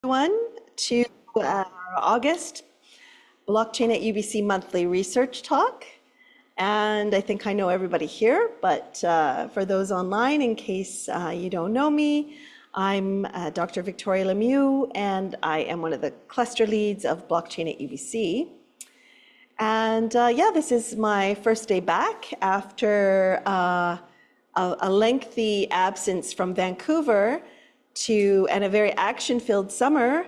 Everyone to our August Blockchain at UBC monthly research talk. And I think I know everybody here, but for those online, in case you don't know me, I'm Dr. Victoria Lemieux, and I am one of the cluster leads of Blockchain at UBC. And yeah, this is my first day back after a lengthy absence from Vancouver and a very action-filled summer,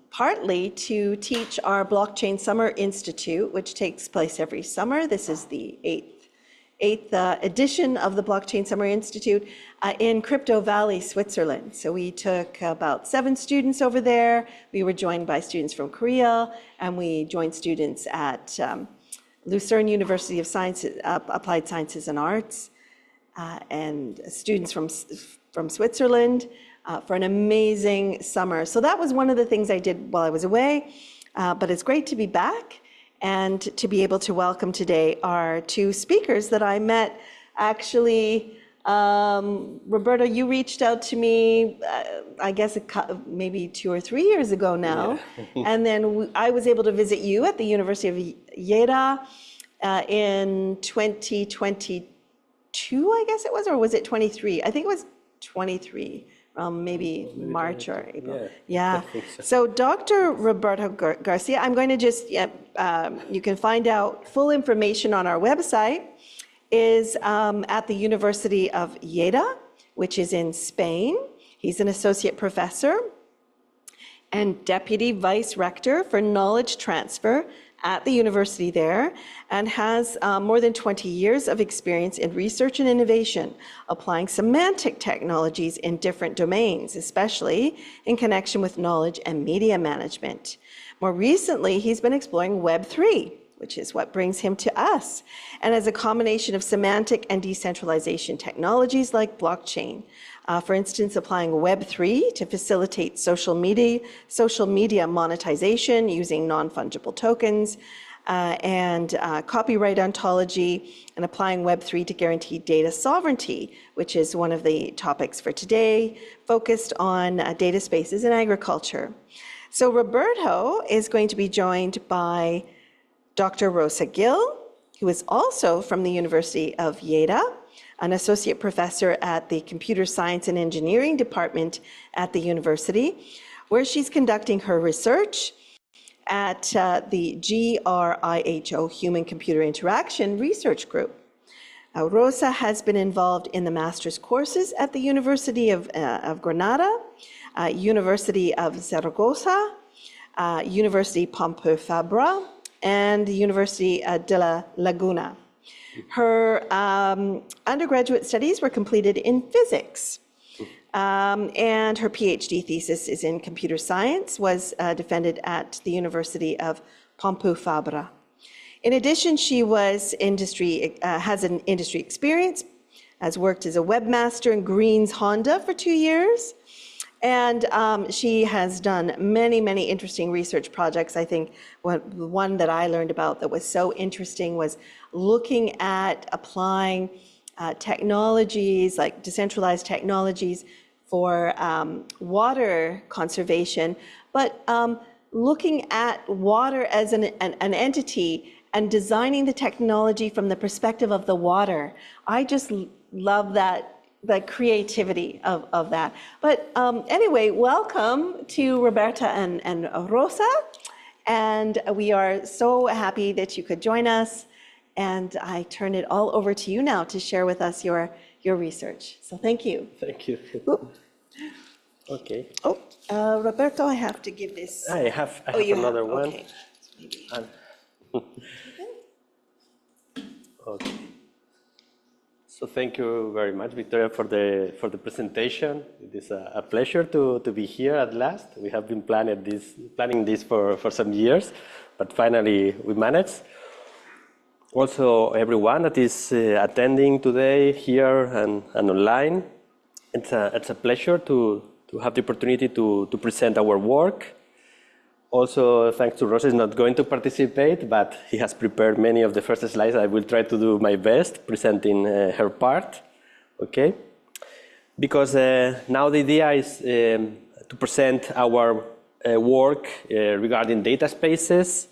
partly to teach our Blockchain Summer Institute, which takes place every summer. This is the eighth edition of the Blockchain Summer Institute in Crypto Valley, Switzerland. So we took about 7 students over there. We were joined by students from Korea, and we joined students at Lucerne University of Applied Sciences and Arts, and students from Switzerland for an amazing summer. So that was one of the things I did while I was away, but it's great to be back and to be able to welcome today our 2 speakers that I met. Actually, Roberto, you reached out to me, I guess maybe 2 or 3 years ago now, yeah. And then I was able to visit you at the University of Lleida in 2022, I guess it was, or was it 23? I think it was 23, maybe March or April. Yeah. So Dr. Roberto García, I'm going to just, you can find out full information on our website, is at the University of Lleida, which is in Spain. He's an associate professor and deputy vice rector for knowledge transfer at the university there, and has more than 20 years of experience in research and innovation, applying semantic technologies in different domains, especially in connection with knowledge and media management. More recently, he's been exploring Web3, which is what brings him to us, and as a combination of semantic and decentralization technologies like blockchain. For instance, applying Web3 to facilitate social media monetization using non-fungible tokens, and copyright ontology, and applying Web3 to guarantee data sovereignty, which is one of the topics for today, focused on data spaces in agriculture. So Roberto is going to be joined by Dr. Rosa Gil, who is also from the University of Lleida, an associate professor at the Computer Science and Engineering Department at the university, where she's conducting her research at the GRIHO, Human Computer Interaction Research Group. Rosa has been involved in the master's courses at the University of Granada, University of Zaragoza, University Pompeu Fabra, and the University de La Laguna. Her undergraduate studies were completed in physics, and her PhD thesis is in computer science, was defended at the University of Pompeu Fabra. In addition, she has an industry experience, has worked as a webmaster in Green's Honda for 2 years, and she has done many, many interesting research projects. I think the one that I learned about that was so interesting was looking at applying technologies, like decentralized technologies for water conservation, but looking at water as an entity and designing the technology from the perspective of the water. I just love that. The creativity of that. But anyway, welcome to Roberta and Rosa. And we are so happy that you could join us. And I turn it all over to you now to share with us your research. So thank you. Thank you. Ooh. Okay. Oh, Roberto, I have to give this. I have another one. Okay. Okay. So thank you very much, Victoria, for the presentation. It is a pleasure to be here at last. We have been planning this for some years, but finally we managed. Also, everyone that is attending today here and online, it's a pleasure to have the opportunity to present our work. Also, thanks to Rosa, is not going to participate, but he has prepared many of the first slides. I will try to do my best presenting her part, okay? Because now the idea is to present our work regarding data spaces,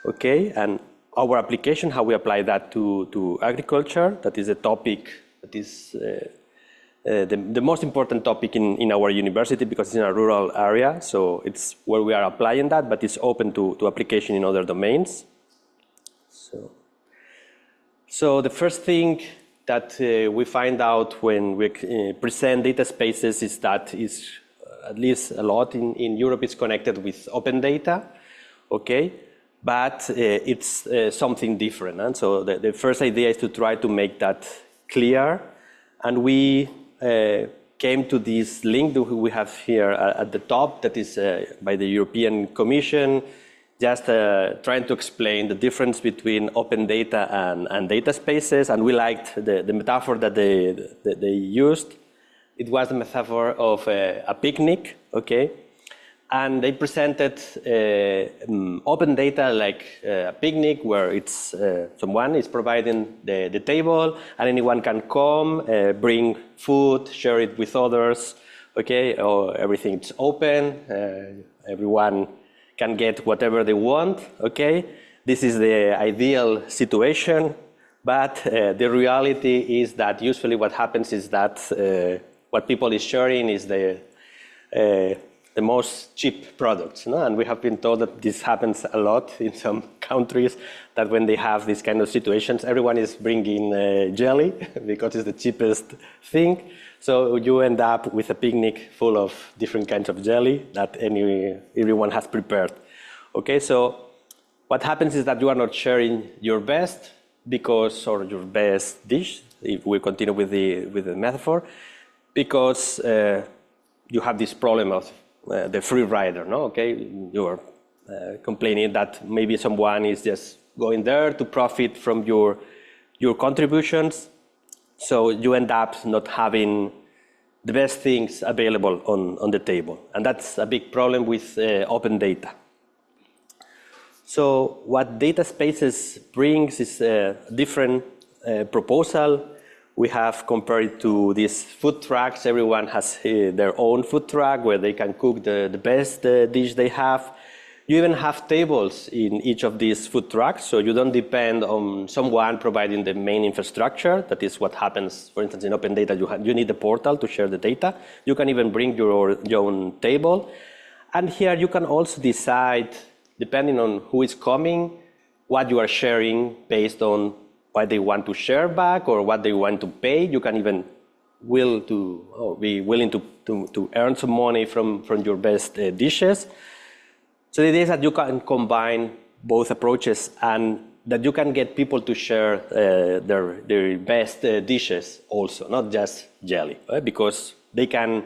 okay, and our application, how we apply that to agriculture. That is a topic that is the most important topic in our university because it's in a rural area. So it's where we are applying that, but it's open to application in other domains. So the first thing that we find out when we present data spaces is that at least a lot in Europe is connected with open data, okay? But it's something different. And so the first idea is to try to make that clear. And we came to this link that we have here at the top that is by the European Commission, just trying to explain the difference between open data and data spaces. And we liked the metaphor that they used. It was the metaphor of a picnic, okay? And they presented open data like a picnic where it's someone is providing the table and anyone can come, bring food, share it with others, okay? Or everything's open, everyone can get whatever they want, okay? This is the ideal situation, but the reality is that usually what happens is that what people is sharing is the most cheap products, no? And we have been told that this happens a lot in some countries, that when they have these kind of situations, everyone is bringing jelly because it's the cheapest thing. So you end up with a picnic full of different kinds of jelly that everyone has prepared. Okay, so what happens is that you are not sharing your best or your best dish, if we continue with the metaphor, because you have this problem of the free rider, no? Okay, you're complaining that maybe someone is just going there to profit from your contributions. So you end up not having the best things available on the table. And that's a big problem with open data. So what data spaces brings is a different proposal. We have compared to these food trucks. Everyone has their own food truck where they can cook the best dish they have. You even have tables in each of these food trucks, so you don't depend on someone providing the main infrastructure. That is what happens, for instance, in open data. You need a portal to share the data. You can even bring your own table. And here you can also decide, depending on who is coming, what you are sharing based on what they want to share back or what they want to pay. You can even be willing to earn some money from your best dishes. So the idea is that you can combine both approaches and that you can get people to share their best dishes also, not just jelly, right? Because they can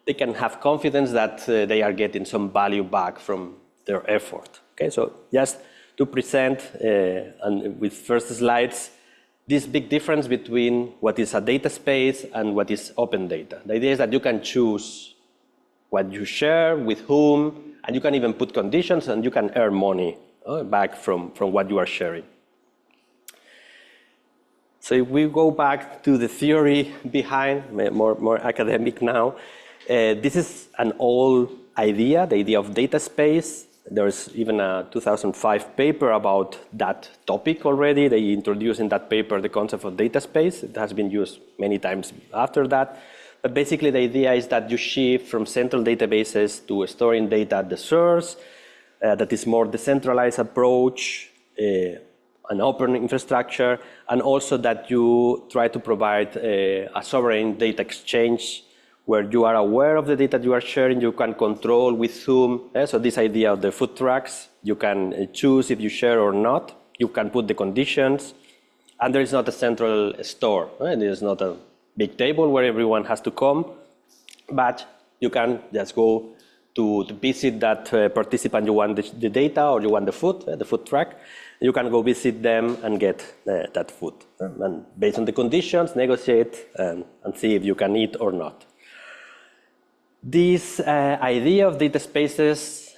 have confidence that they are getting some value back from their effort. Okay, so just to present and with first slides, this big difference between what is a data space and what is open data. The idea is that you can choose what you share, with whom, and you can even put conditions and you can earn money back from what you are sharing. So if we go back to the theory behind, more academic now, this is an old idea, the idea of data space. There's even a 2005 paper about that topic already. They introduced in that paper the concept of data space. It has been used many times after that. But basically the idea is that you shift from central databases to storing data at the source. That is more decentralized approach, an open infrastructure, and also that you try to provide a sovereign data exchange where you are aware of the data you are sharing, you can control with whom. So this idea of the food trucks, you can choose if you share or not. You can put the conditions, and there is not a central store. There is not a big table where everyone has to come, but you can just go to visit that participant you want the data or you want the food truck. You can go visit them and get that food. And based on the conditions, negotiate and see if you can eat or not. This idea of data spaces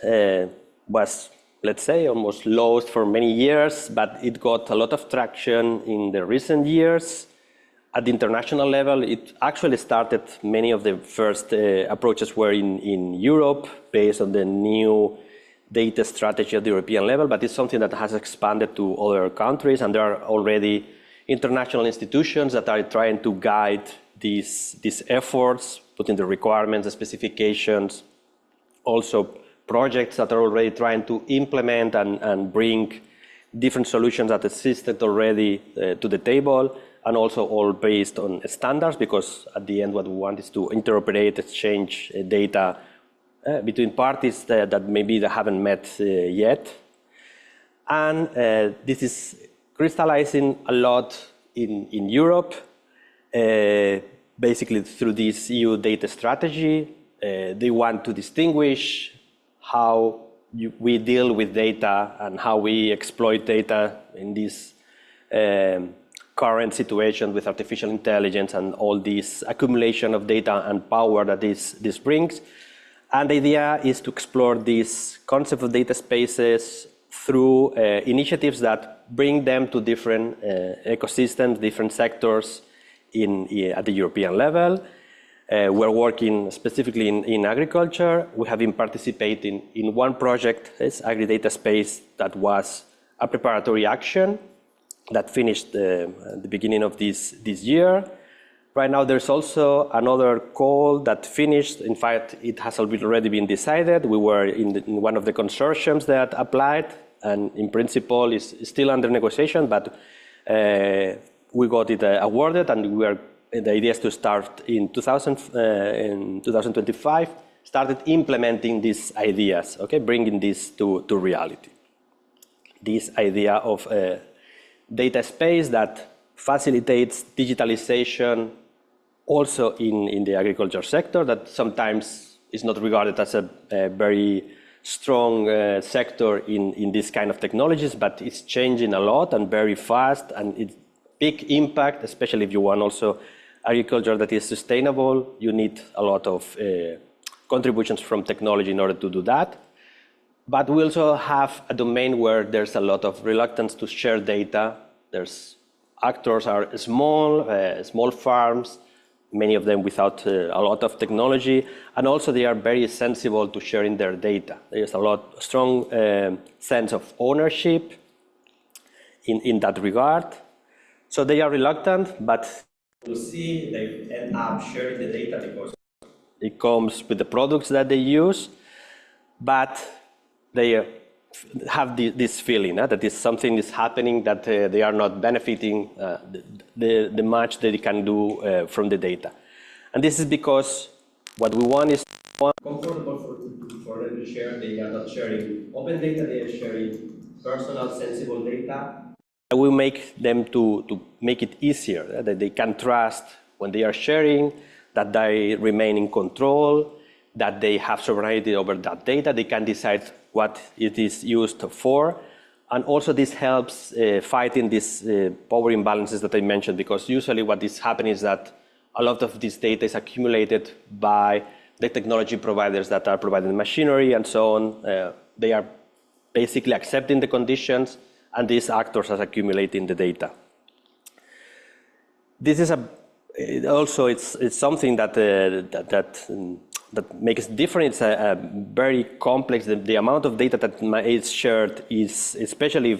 was, let's say, almost lost for many years, but it got a lot of traction in the recent years. at the international level, it actually started, many of the first approaches were in Europe, based on the new data strategy at the European level, but it's something that has expanded to other countries, and there are already international institutions that are trying to guide these efforts, putting the requirements, the specifications, also projects that are already trying to implement and bring different solutions that existed already to the table, and also all based on standards, because at the end what we want is to interoperate, exchange data between parties that maybe they haven't met yet. And this is crystallizing a lot in Europe, basically through this EU data strategy. They want to distinguish how we deal with data and how we exploit data in this current situation with artificial intelligence and all this accumulation of data and power that this brings. And the idea is to explore this concept of data spaces through initiatives that bring them to different ecosystems, different sectors at the European level. We're working specifically in agriculture. We have been participating in one project, this agri-data space, that was a preparatory action that finished at the beginning of this year. Right now, there's also another call that finished. In fact, it has already been decided. We were in one of the consortiums that applied, and in principle, is still under negotiation, but we got it awarded, and the idea is to start in 2025, started implementing these ideas, okay, bringing this to reality. This idea of a data space that facilitates digitalization also in the agriculture sector, that sometimes is not regarded as a very strong sector in this kind of technologies, but it's changing a lot and very fast, and it's big impact, especially if you want also agriculture that is sustainable. You need a lot of contributions from technology in order to do that. But we also have a domain where there's a lot of reluctance to share data. Actors are small farms, many of them without a lot of technology, and also they are very sensible to sharing their data. There's a strong sense of ownership in that regard. So they are reluctant, but you'll see they end up sharing the data because it comes with the products that they use, but they have this feeling that something is happening, that they are not benefiting the much that they can do from the data. And this is because what we want is comfortable for them to share. They are not sharing open data, they are sharing personal, sensible data. We make them to make it easier, that they can trust when they are sharing, that they remain in control, that they have sovereignty over that data, they can decide what it is used for. And also this helps fighting these power imbalances that I mentioned, because usually what is happening is that a lot of this data is accumulated by the technology providers that are providing machinery and so on. They are basically accepting the conditions, and these actors are accumulating the data. This is also it's something that makes it different. It's a very complex. The amount of data that is shared is, especially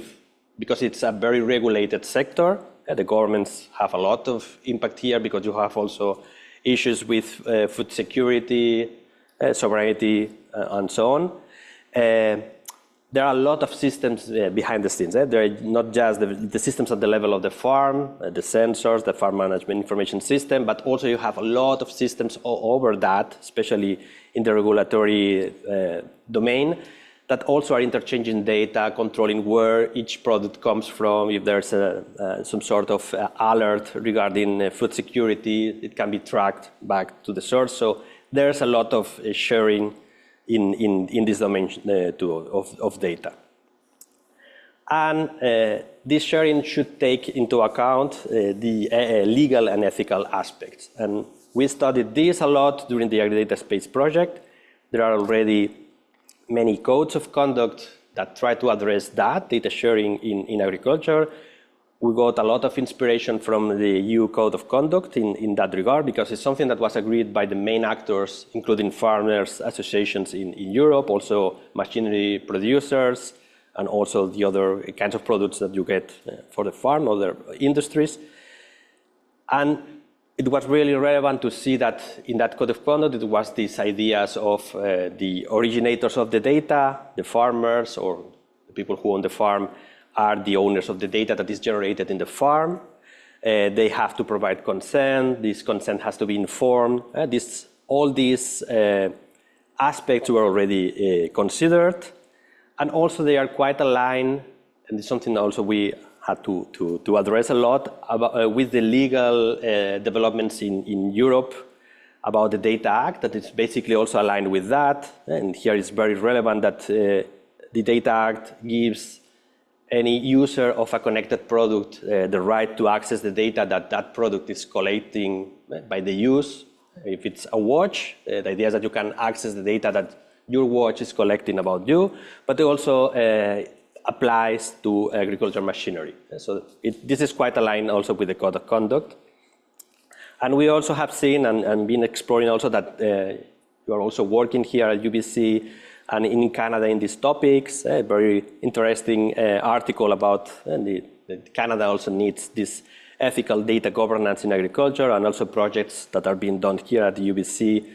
because it's a very regulated sector. The governments have a lot of impact here, because you have also issues with food security, sovereignty, and so on. There are a lot of systems behind the scenes. There are not just the systems at the level of the farm, the sensors, the farm management information system, but also you have a lot of systems over that, especially in the regulatory domain, that also are interchanging data, controlling where each product comes from. If there's some sort of alert regarding food security, it can be tracked back to the source. So there's a lot of sharing in this domain of data. And this sharing should take into account the legal and ethical aspects. And we studied this a lot during the agri-data space project. There are already many codes of conduct that try to address that, data sharing in agriculture. we got a lot of inspiration from the EU Code of Conduct in that regard, because it's something that was agreed by the main actors, including farmers associations in Europe, also machinery producers, and also the other kinds of products that you get for the farm, other industries. And it was really relevant to see that in that code of conduct, it was these ideas of the originators of the data, the farmers, or the people who own the farm are the owners of the data that is generated in the farm. They have to provide consent. This consent has to be informed. All these aspects were already considered. And also they are quite aligned, and it's something also we had to address a lot about, with the legal developments in Europe about the Data Act, that is basically also aligned with that. And here it's very relevant that the Data Act gives any user of a connected product the right to access the data that that product is collecting by the use. If it's a watch, the idea is that you can access the data that your watch is collecting about you, but it also applies to agricultural machinery. So this is quite aligned also with the Code of Conduct. And we also have seen and been exploring also that you are also working here at UBC and in Canada in these topics. A very interesting article about Canada also needs this ethical data governance in agriculture, and also projects that are being done here at the UBC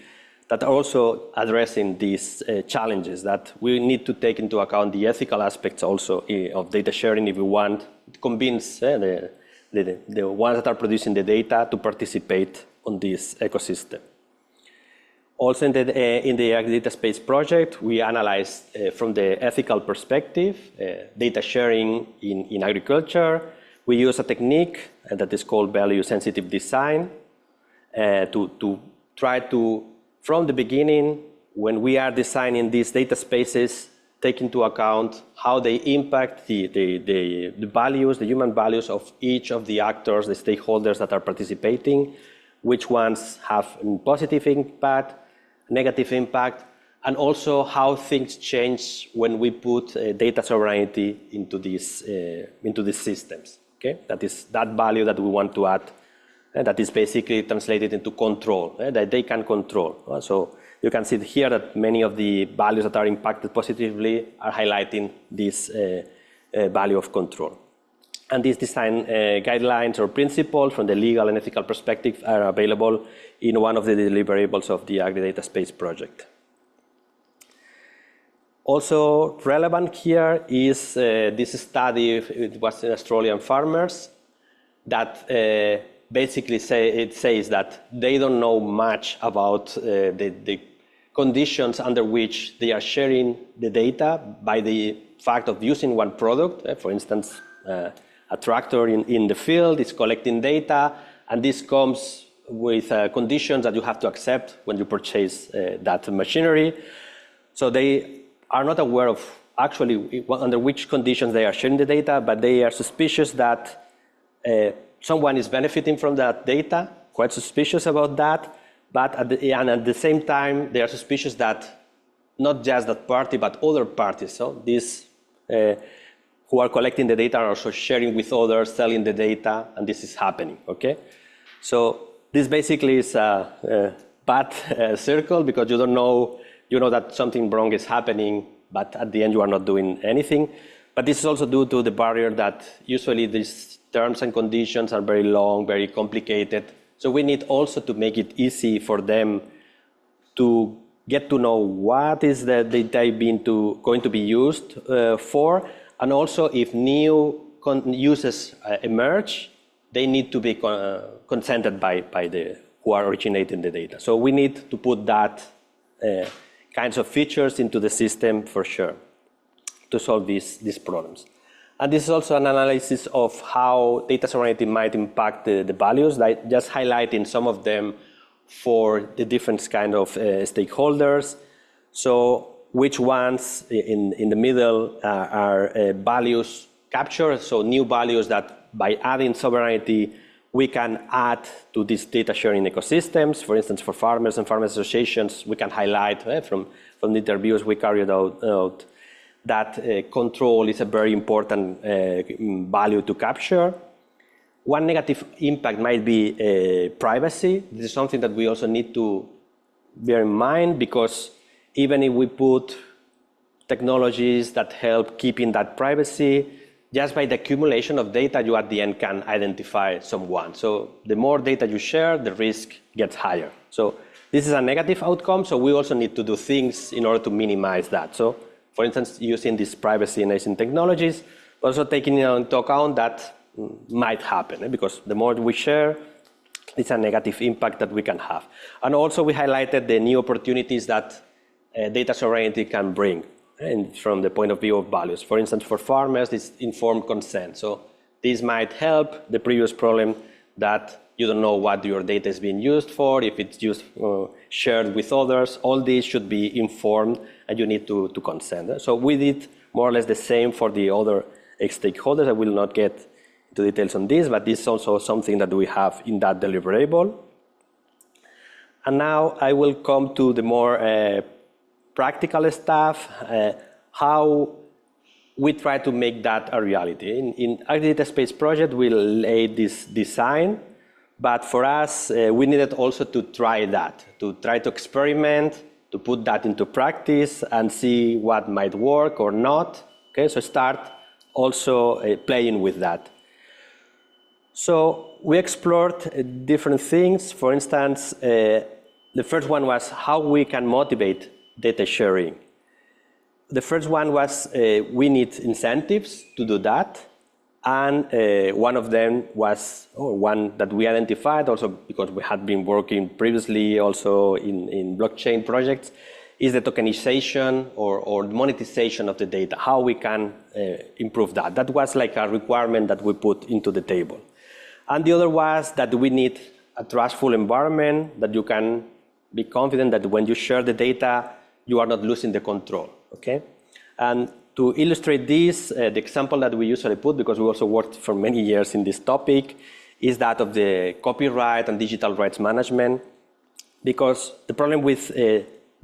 that are also addressing these challenges, that we need to take into account the ethical aspects also of data sharing if we want to convince the ones that are producing the data to participate on this ecosystem. Also in the Agri-Data Space project, we analyzed from the ethical perspective data sharing in agriculture. We use a technique that is called value-sensitive design to try to, from the beginning, when we are designing these data spaces, take into account how they impact the values, the human values of each of the actors, the stakeholders that are participating, which ones have a positive impact, negative impact, and also how things change when we put data sovereignty into these systems. Okay? That is that value that we want to add. That is basically translated into control, that they can control. So you can see here that many of the values that are impacted positively are highlighting this value of control. And these design guidelines or principles from the legal and ethical perspective are available in one of the deliverables of the Agri-Data Space project. Also relevant here is this study. It was in Australian farmers that basically says that they don't know much about the conditions under which they are sharing the data by the fact of using one product. For instance, a tractor in the field is collecting data, and this comes with conditions that you have to accept when you purchase that machinery. So they are not aware of actually under which conditions they are sharing the data, but they are suspicious that someone is benefiting from that data, quite suspicious about that, but at the same time, they are suspicious that not just that party, but other parties, so these who are collecting the data are also sharing with others, selling the data, and this is happening, okay? So this basically is a bad circle, because you don't know, you know that something wrong is happening, but at the end you are not doing anything. But this is also due to the barrier that usually these terms and conditions are very long, very complicated. So we need also to make it easy for them to get to know what is the data going to be used for, and also if new uses emerge, they need to be consented by the who are originating the data. So we need to put that kinds of features into the system for sure to solve these problems. And this is also an analysis of how data sovereignty might impact the values, like just highlighting some of them for the different kind of stakeholders. So which ones in the middle are values captured, so new values that by adding sovereignty we can add to these data sharing ecosystems. For instance, for farmers and farmers associations, we can highlight from the interviews we carried out that control is a very important value to capture. One negative impact might be privacy. This is something that we also need to bear in mind, because even if we put technologies that help keeping that privacy, just by the accumulation of data, you at the end can identify someone. So the more data you share, the risk gets higher. So this is a negative outcome, so we also need to do things in order to minimize that. So for instance, using these privacy-enhancing technologies, also taking into account that might happen, because the more we share, it's a negative impact that we can have. And also we highlighted the new opportunities that data sovereignty can bring, and from the point of view of values. For instance, for farmers, it's informed consent. So this might help the previous problem that you don't know what your data is being used for, if it's used shared with others. All these should be informed, and you need to consent. So we did more or less the same for the other stakeholders. I will not get into details on this, but this is also something that we have in that deliverable. And now I will come to the more practical stuff, how we try to make that a reality. In Agri-Data Space project, we laid this design, but for us, we needed also to try that, to try to experiment, to put that into practice and see what might work or not. Okay, so start also playing with that. So we explored different things. For instance, the first one was how we can motivate data sharing. The first one was we need incentives to do that. And one of them was, one that we identified also because we had been working previously also in blockchain projects, is the tokenization or monetization of the data, how we can improve that. That was like a requirement that we put into the table. And the other was that we need a trustful environment, that you can be confident that when you share the data, you are not losing the control, okay? And to illustrate this, the example that we usually put, because we also worked for many years in this topic, is that of the copyright and digital rights management. Because the problem with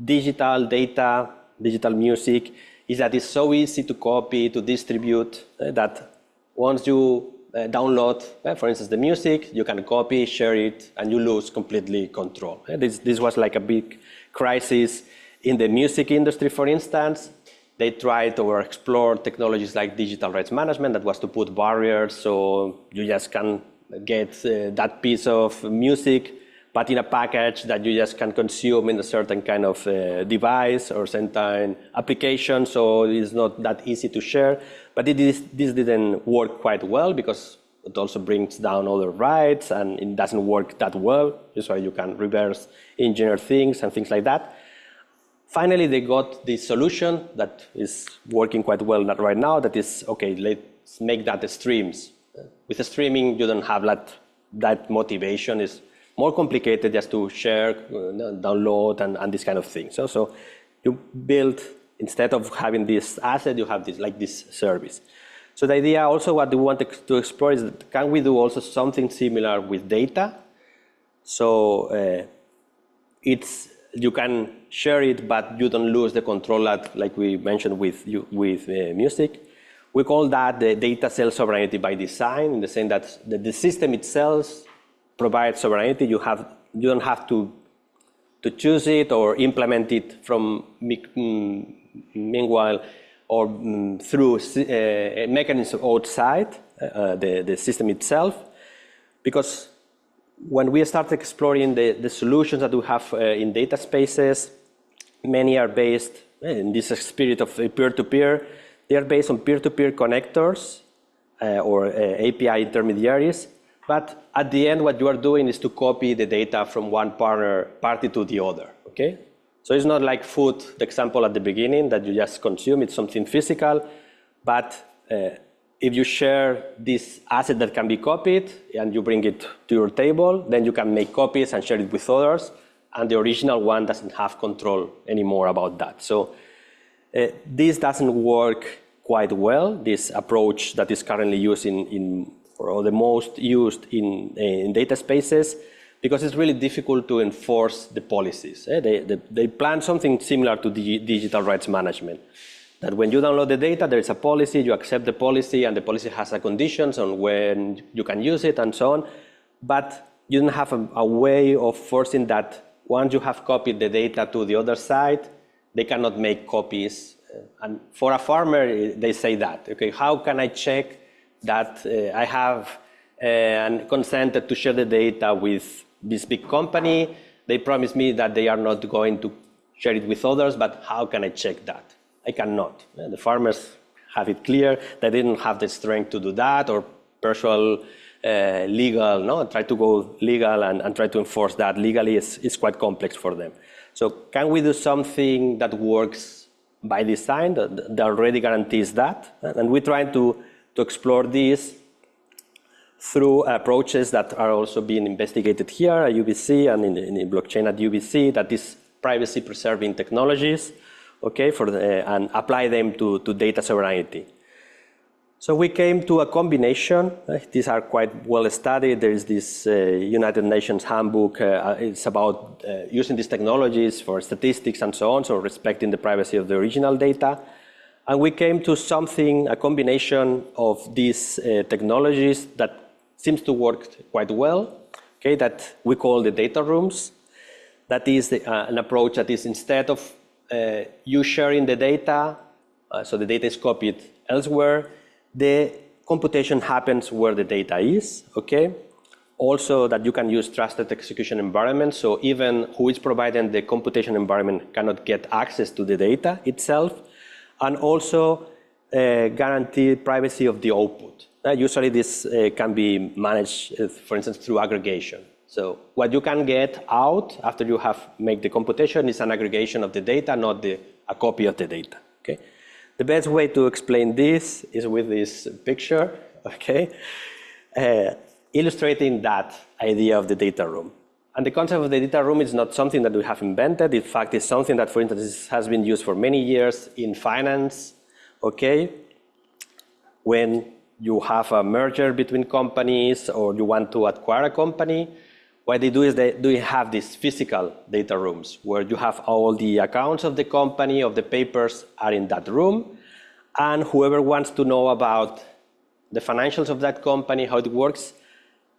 digital data, digital music, is that it's so easy to copy, to distribute, that once you download, for instance, the music, you can copy, share it, and you lose completely control. This was like a big crisis in the music industry, for instance. They tried or explored technologies like digital rights management, that was to put barriers so you just can get that piece of music, but in a package that you just can consume in a certain kind of device or certain application, so it's not that easy to share. But this didn't work quite well because it also brings down other rights and it doesn't work that well. That's why you can reverse engineer things and things like that. Finally, they got this solution that is working quite well right now, that is, okay, let's make that the streams. With the streaming, you don't have that motivation. It's more complicated just to share, download, and this kind of thing. So you build, instead of having this asset, you have this service. So the idea also what we wanted to explore is, can we do also something similar with data? So you can share it, but you don't lose the control like we mentioned with music. We call that the data self-sovereignty by design, in the sense that the system itself provides sovereignty. You don't have to choose it or implement it from meanwhile or through a mechanism outside the system itself, because when we start exploring the solutions that we have in data spaces, many are based in this spirit of peer-to-peer. They are based on peer-to-peer connectors or API intermediaries. But at the end, what you are doing is to copy the data from one party to the other, okay? So it's not like food, the example at the beginning, that you just consume. It's something physical. But if you share this asset that can be copied and you bring it to your table, then you can make copies and share it with others. And the original one doesn't have control anymore about that. So this doesn't work quite well, this approach that is currently used or the most used in data spaces, because it's really difficult to enforce the policies. They plan something similar to digital rights management. that when you download the data, there is a policy, you accept the policy, and the policy has a conditions on when you can use it and so on. But you don't have a way of forcing that once you have copied the data to the other side, they cannot make copies. And for a farmer, they say that, okay, how can I check that I have consented to share the data with this big company? They promise me that they are not going to share it with others, but how can I check that? I cannot. The farmers have it clear. They didn't have the strength to do that, or personal legal, no? Try to go legal and try to enforce that legally is quite complex for them. So can we do something that works by design, that already guarantees that? And we're trying to explore this through approaches that are also being investigated here at UBC and in the blockchain at UBC, that is privacy preserving technologies, okay, and apply them to data sovereignty. So we came to a combination. These are quite well studied. There is this United Nations handbook. It's about using these technologies for statistics and so on, so respecting the privacy of the original data. And we came to something, a combination of these technologies that seems to work quite well, okay, that we call the data rooms. That is an approach that is, instead of you sharing the data, so the data is copied elsewhere, the computation happens where the data is, okay? Also that you can use trusted execution environments, so even who is providing the computation environment cannot get access to the data itself, and also guarantee privacy of the output. Usually this can be managed, for instance, through aggregation. So what you can get out after you have made the computation is an aggregation of the data, not a copy of the data, okay? The best way to explain this is with this picture, okay? Illustrating that idea of the data room. And the concept of the data room is not something that we have invented. In fact, it's something that, for instance, has been used for many years in finance, okay? When you have a merger between companies or you want to acquire a company, what they do is they have these physical data rooms where you have all the accounts of the company, of the papers are in that room, and whoever wants to know about the financials of that company, how it works,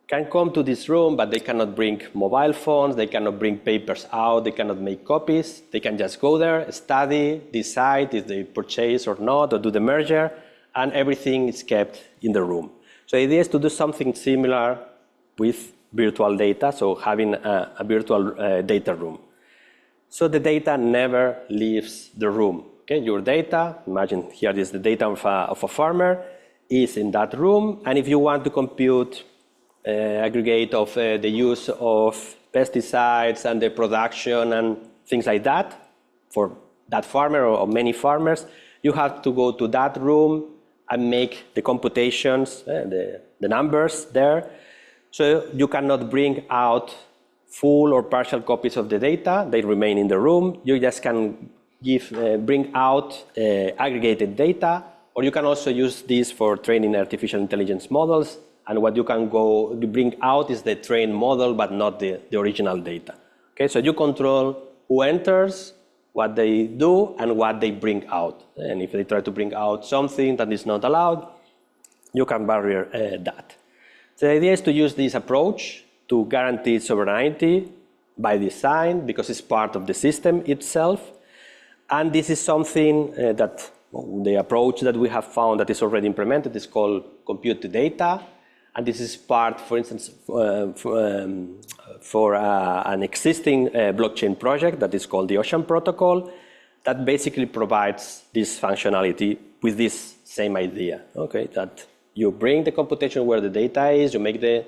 can come to this room, but they cannot bring mobile phones, they cannot bring papers out, they cannot make copies. They can just go there, study, decide if they purchase or not, or do the merger, and everything is kept in the room. So the idea is to do something similar with virtual data, so having a virtual data room. So the data never leaves the room. Okay, your data, imagine here is the data of a farmer, is in that room, and if you want to compute aggregate of the use of pesticides and the production and things like that for that farmer or many farmers, you have to go to that room and make the computations, the numbers there. So you cannot bring out full or partial copies of the data. They remain in the room. You just can bring out aggregated data, or you can also use this for training artificial intelligence models. And what you can bring out is the trained model, but not the original data. Okay, so you control who enters, what they do, and what they bring out. And if they try to bring out something that is not allowed, you can barrier that. So the idea is to use this approach to guarantee sovereignty by design, because it's part of the system itself. And this is something that the approach that we have found that is already implemented is called compute to data. And this is part, for instance, for an existing blockchain project that is called the Ocean Protocol, that basically provides this functionality with this same idea, okay? That you bring the computation where the data is, you make the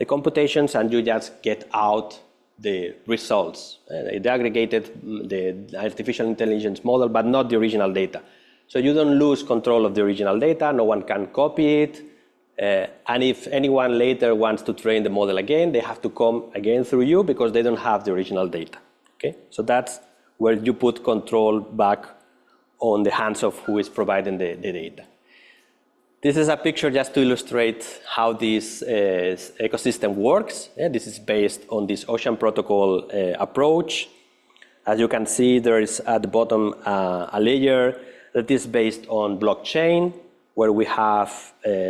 computations, and you just get out the results. They aggregated the artificial intelligence model, but not the original data. So you don't lose control of the original data, no one can copy it. And if anyone later wants to train the model again, they have to come again through you because they don't have the original data. Okay? So that's where you put control back on the hands of who is providing the data. This is a picture just to illustrate how this ecosystem works. This is based on this Ocean Protocol approach. As you can see, there is at the bottom a layer that is based on blockchain, where we have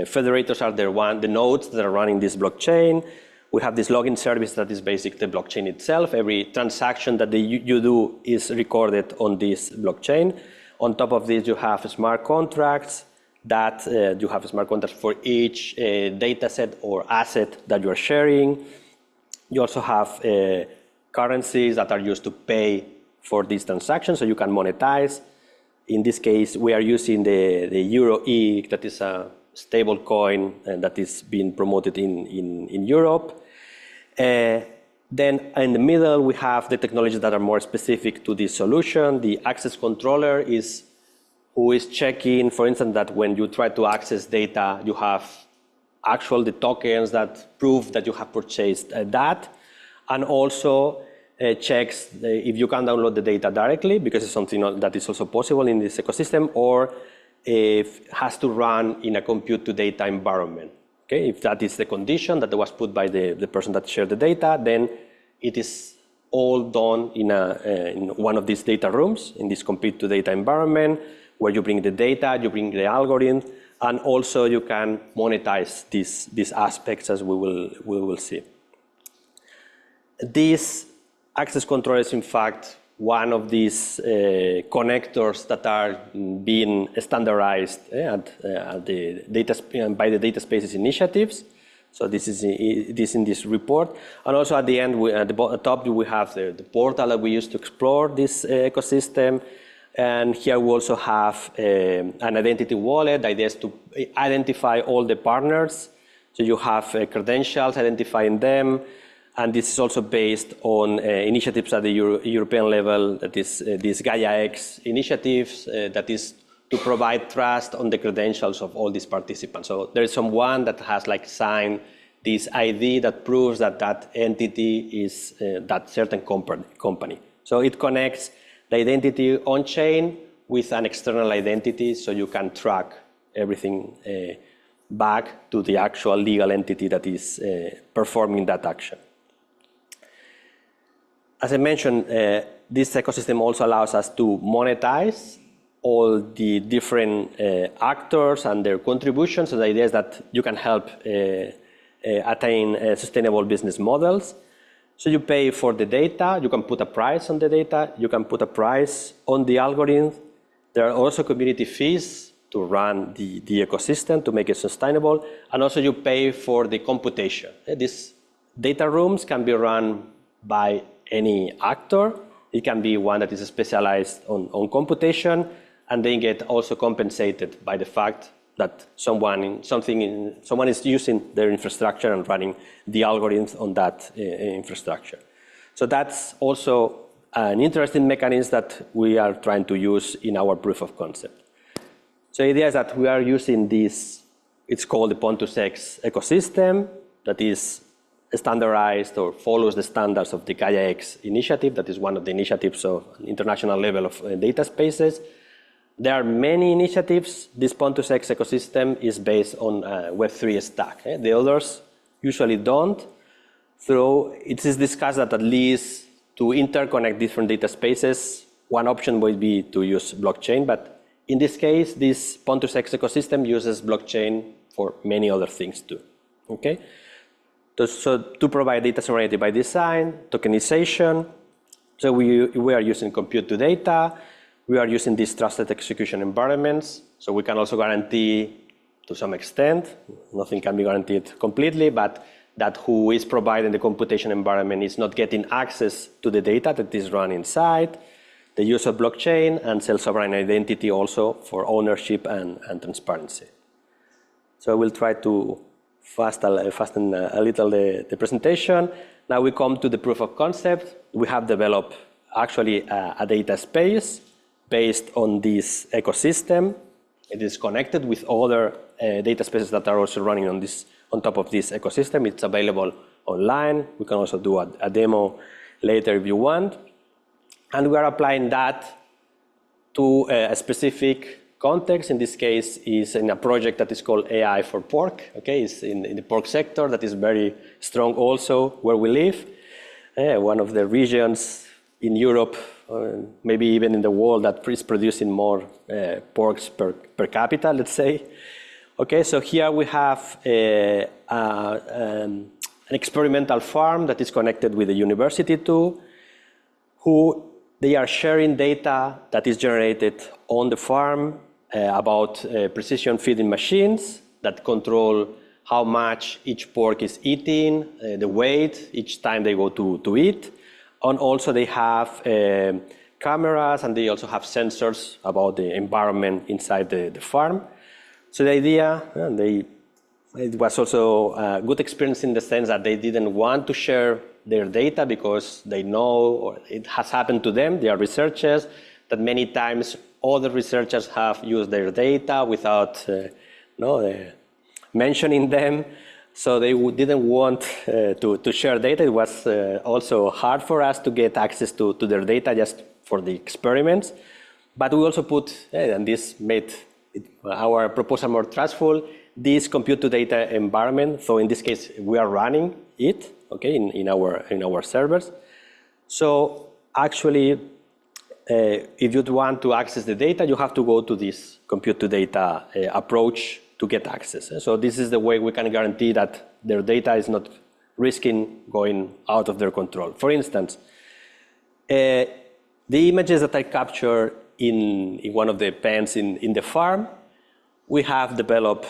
federators are the nodes that are running this blockchain. We have this login service that is basically the blockchain itself. Every transaction that you do is recorded on this blockchain. On top of this, you have smart contracts for each data set or asset that you are sharing. You also have currencies that are used to pay for these transactions, so you can monetize. In this case, we are using the Euro E, that is a stable coin that is being promoted in Europe. Then in the middle, we have the technologies that are more specific to this solution. The access controller is who is checking, for instance, that when you try to access data, you have the tokens that prove that you have purchased that, and also checks if you can download the data directly, because it's something that is also possible in this ecosystem, or if it has to run in a compute to data environment. Okay? If that is the condition that was put by the person that shared the data, then it is all done in one of these data rooms, in this compute to data environment, where you bring the data, you bring the algorithm, and also you can monetize these aspects, as we will see. This access controller is, in fact, one of these connectors that are being standardized by the data spaces initiatives. So this is in this report. And also at the end, at the top, we have the portal that we use to explore this ecosystem. And here we also have an identity wallet. The idea is to identify all the partners. So you have credentials, identifying them. And this is also based on initiatives at the European level, that is these Gaia-X initiatives, that is to provide trust on the credentials of all these participants. So there is someone that has signed this ID that proves that entity is that certain company. So it connects the identity on-chain with an external identity, so you can track everything back to the actual legal entity that is performing that action. As I mentioned, this ecosystem also allows us to monetize all the different actors and their contributions. So the idea is that you can help attain sustainable business models. So you pay for the data, you can put a price on the data, you can put a price on the algorithm. There are also community fees to run the ecosystem to make it sustainable. And also you pay for the computation. These data rooms can be run by any actor. It can be one that is specialized on computation, and they get also compensated by the fact that someone is using their infrastructure and running the algorithms on that infrastructure. So that's also an interesting mechanism that we are trying to use in our proof of concept. So the idea is that we are using this, it's called the Pontus-X ecosystem, that is standardized or follows the standards of the Gaia-X initiative. That is one of the initiatives of an international level of data spaces. There are many initiatives. This Pontus-X ecosystem is based on Web3 stack. The others usually don't. So it is discussed that at least to interconnect different data spaces, one option would be to use blockchain. But in this case, this Pontus-X ecosystem uses blockchain for many other things too. Okay? So to provide data sovereignty by design, tokenization, so we are using compute to data, we are using these trusted execution environments, so we can also guarantee to some extent, nothing can be guaranteed completely, but that who is providing the computation environment is not getting access to the data that is run inside, the use of blockchain, and self-sovereign identity also for ownership and transparency. So I will try to fasten a little the presentation. Now we come to the proof of concept. We have developed actually a data space based on this ecosystem. It is connected with other data spaces that are also running on top of this ecosystem. It's available online. We can also do a demo later if you want. And we are applying that to a specific context. In this case, is in a project that is called AI for Pork. Okay, it's in the pork sector that is very strong also where we live. One of the regions in Europe or maybe even in the world, that is producing more porks per capita, let's say. Okay, so here we have an experimental farm that is connected with the university too, who they are sharing data that is generated on the farm about precision feeding machines that control how much each pork is eating, the weight each time they go to eat. And also they have cameras, and they also have sensors about the environment inside the farm. So the idea, it was also a good experience in the sense that they didn't want to share their data because they know, or it has happened to them, they are researchers, that many times other researchers have used their data without mentioning them. So they didn't want to share data. It was also hard for us to get access to their data just for the experiments. But we also put, and this made our proposal more trustful, this compute to data environment. So in this case, we are running it, okay, in our servers. So actually, if you want to access the data, you have to go to this compute to data approach to get access. So this is the way we can guarantee that their data is not risking going out of their control. For instance, the images that I capture in one of the pens in the farm, we have developed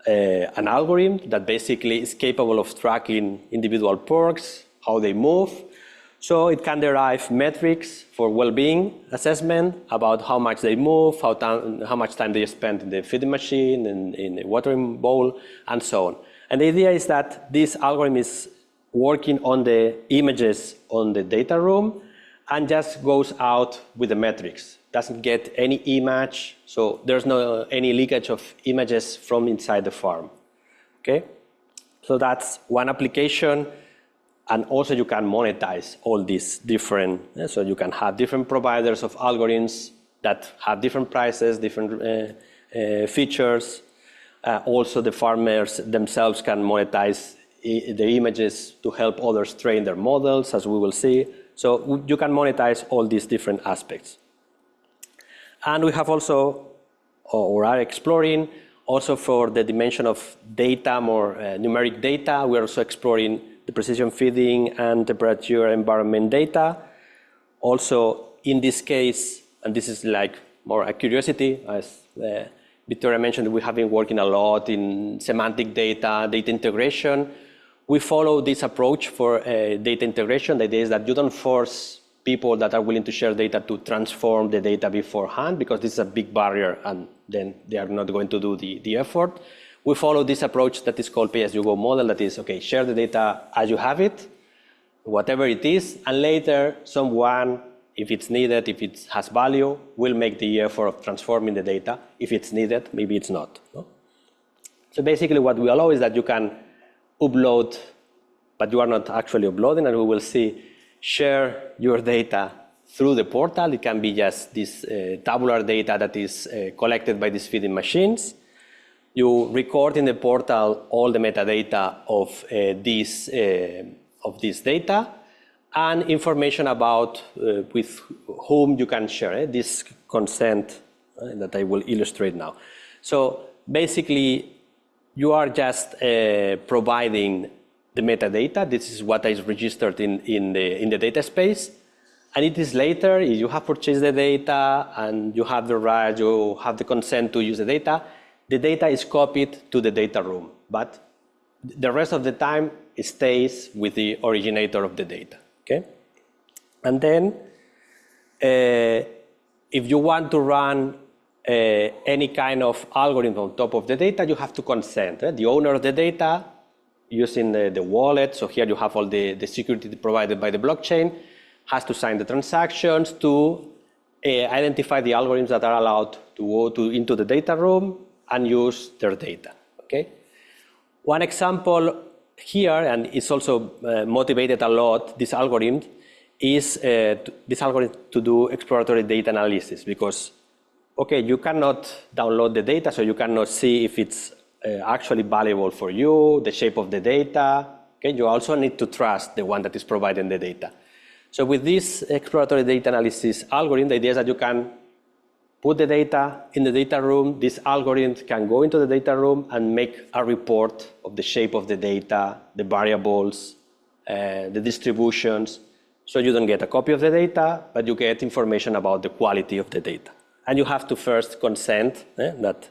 an algorithm that basically is capable of tracking individual porks, how they move. So it can derive metrics for well-being assessment about how much they move, how much time they spend in the feeding machine, in the watering bowl, and so on. And the idea is that this algorithm is working on the images on the data room and just goes out with the metrics. Doesn't get any image, so there's no any leakage of images from inside the farm. Okay, so that's one application, and also you can monetize all these different. So you can have different providers of algorithms that have different prices, different features. Also, the farmers themselves can monetize the images to help others train their models, as we will see. So you can monetize all these different aspects. And we have also, or are exploring, also for the dimension of data, more numeric data, we're also exploring the precision feeding and temperature environment data. Also, in this case, and this is like more a curiosity, as Victoria mentioned, we have been working a lot in semantic data, data integration. We follow this approach for data integration. The idea is that you don't force people that are willing to share data to transform the data beforehand, because this is a big barrier and then they are not going to do the effort. We follow this approach that is called pay-as-you-go model, that is, okay, share the data as you have it, whatever it is, and later someone, if it's needed, if it has value, will make the effort of transforming the data. If it's needed, maybe it's not. No? So basically what we allow is that you can upload, but you are not actually uploading, and we will see, share your data through the portal. It can be just this tabular data that is collected by these feeding machines. You record in the portal all the metadata of this data and information about with whom you can share this consent that I will illustrate now. So basically, you are just providing the metadata. This is what is registered in the data space. And it is later, if you have purchased the data and you have the right, you have the consent to use the data is copied to the data room. But the rest of the time, it stays with the originator of the data. Okay? And then, if you want to run any kind of algorithm on top of the data, you have to consent. The owner of the data, using the wallet, so here you have all the security provided by the blockchain, has to sign the transactions to identify the algorithms that are allowed to go into the data room and use their data. Okay? One example here, and it's also motivated a lot, this algorithm, is this algorithm to do exploratory data analysis, because, okay, you cannot download the data, so you cannot see if it's actually valuable for you, the shape of the data. Okay? You also need to trust the one that is providing the data. So with this exploratory data analysis algorithm, the idea is that you can put the data in the data room. This algorithm can go into the data room and make a report of the shape of the data, the variables, the distributions. So you don't get a copy of the data, but you get information about the quality of the data. And you have to first consent that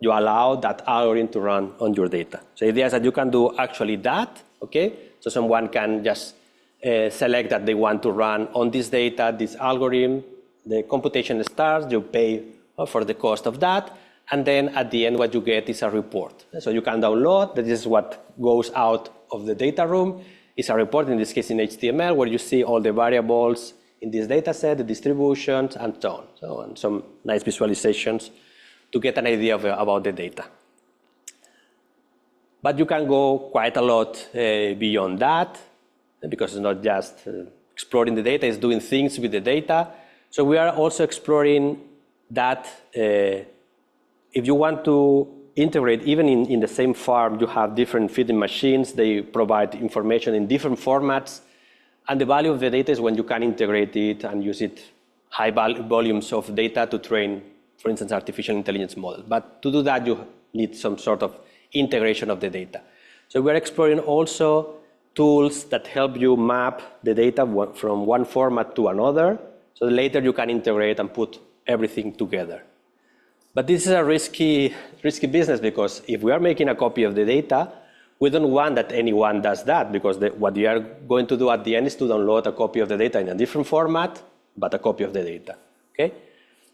you allow that algorithm to run on your data. So the idea is that you can do actually that, okay? So someone can just select that they want to run on this data, this algorithm, the computation starts, you pay for the cost of that, and then at the end what you get is a report. So you can download, that is what goes out of the data room. It's a report, in this case in HTML, where you see all the variables in this data set, the distributions, and so on. So, and some nice visualizations to get an idea about the data. But you can go quite a lot beyond that, because it's not just exploring the data, it's doing things with the data. So we are also exploring that if you want to integrate, even in the same farm, you have different feeding machines. They provide information in different formats. And the value of the data is when you can integrate it and use it high volumes of data to train, for instance, artificial intelligence models. But to do that, you need some sort of integration of the data. So we're exploring also tools that help you map the data from one format to another. So later you can integrate and put everything together. But this is a risky business, because if we are making a copy of the data, we don't want that anyone does that, because what we are going to do at the end is to download a copy of the data in a different format, but a copy of the data, okay?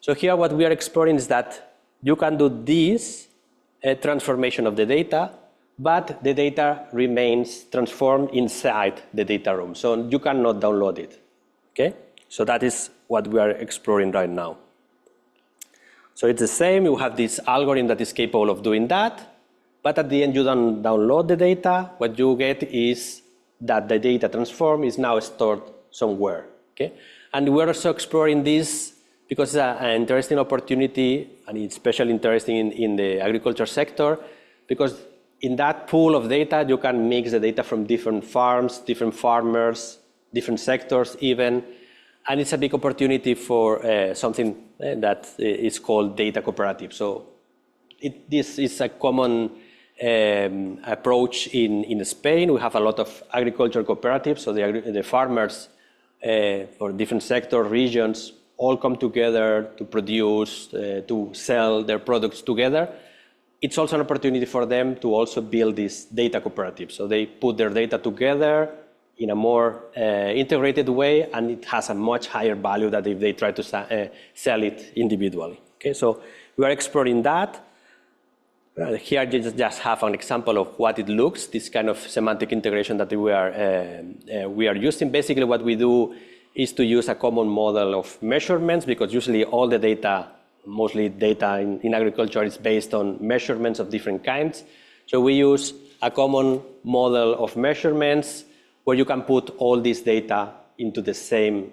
So here what we are exploring is that you can do this transformation of the data, but the data remains transformed inside the data room. So you cannot download it, okay? So that is what we are exploring right now. So it's the same, you have this algorithm that is capable of doing that, but at the end you don't download the data. What you get is that the data transformed is now stored somewhere, okay? And we're also exploring this because it's an interesting opportunity, and it's especially interesting in the agriculture sector, because in that pool of data, you can mix the data from different farms, different farmers, different sectors even, and it's a big opportunity for something that is called data cooperative. So this is a common approach in Spain. We have a lot of agriculture cooperatives, so the farmers for different sector regions all come together to produce, to sell their products together. It's also an opportunity for them to also build this data cooperative. So they put their data together in a more integrated way, and it has a much higher value than if they try to sell it individually. Okay, so we are exploring that. Here you just have an example of what it looks, this kind of semantic integration that we are using. Basically what we do is to use a common model of measurements, because usually all the data, mostly data in agriculture, is based on measurements of different kinds. So we use a common model of measurements where you can put all this data into the same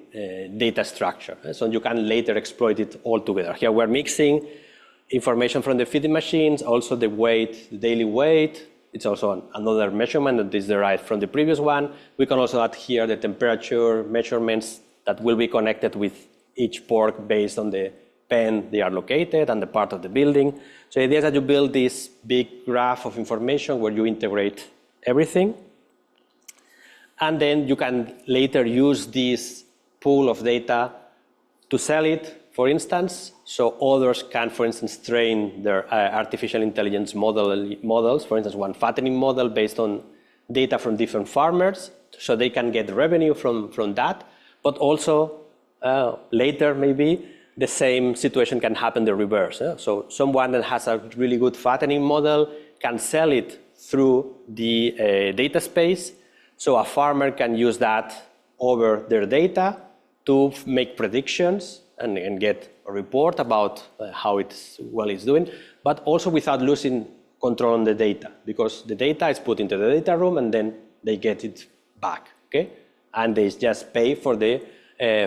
data structure. So you can later exploit it all together. Here we're mixing information from the feeding machines, also the weight, the daily weight. It's also another measurement that is derived from the previous one. We can also add here the temperature measurements that will be connected with each pork based on the pen they are located and the part of the building. So the idea is that you build this big graph of information where you integrate everything. And then you can later use this pool of data to sell it, for instance, so others can, for instance, train their artificial intelligence models, for instance, one fattening model based on data from different farmers, so they can get revenue from that. But also later, maybe, the same situation can happen the reverse. So someone that has a really good fattening model can sell it through the data space. So a farmer can use that over their data to make predictions and get a report about how it's doing, but also without losing control on the data, because the data is put into the data room and then they get it back, okay? And they just pay for the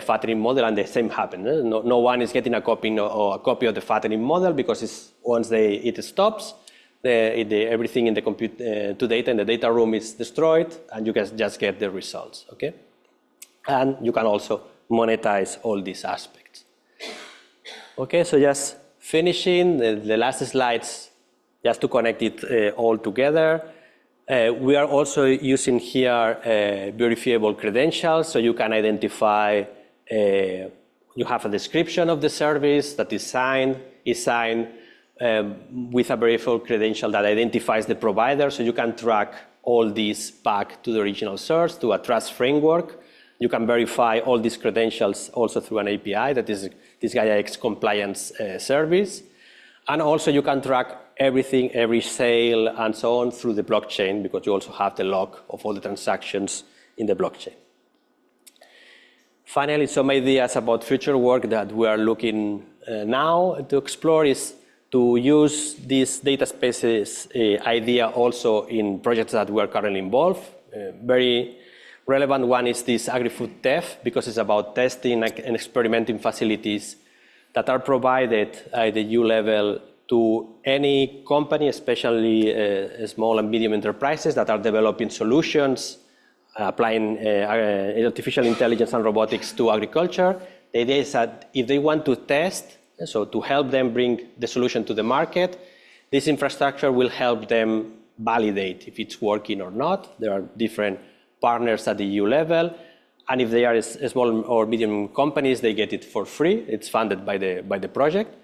fattening model, and the same happens. No one is getting a copy of the fattening model, because once it stops, everything in the data in the data room is destroyed, and you can just get the results, okay? And you can also monetize all these aspects. Okay, so just finishing the last slides, just to connect it all together. We are also using here verifiable credentials, so you can identify, you have a description of the service that is signed with a verifiable credential that identifies the provider, so you can track all these back to the original source, to a trust framework. You can verify all these credentials also through an API, that is this GaiaX compliance service. And also you can track everything, every sale and so on through the blockchain, because you also have the log of all the transactions in the blockchain. Finally, some ideas about future work that we are looking now to explore is to use this data spaces idea also in projects that we are currently involved. Very relevant one is this agri-food TEF, because it's about testing and experimenting facilities that are provided at the EU level to any company, especially small and medium enterprises that are developing solutions, applying artificial intelligence and robotics to agriculture. The idea is that if they want to test, so to help them bring the solution to the market, this infrastructure will help them validate if it's working or not. There are different partners at the EU level. And if they are small or medium companies, they get it for free. It's funded by the project.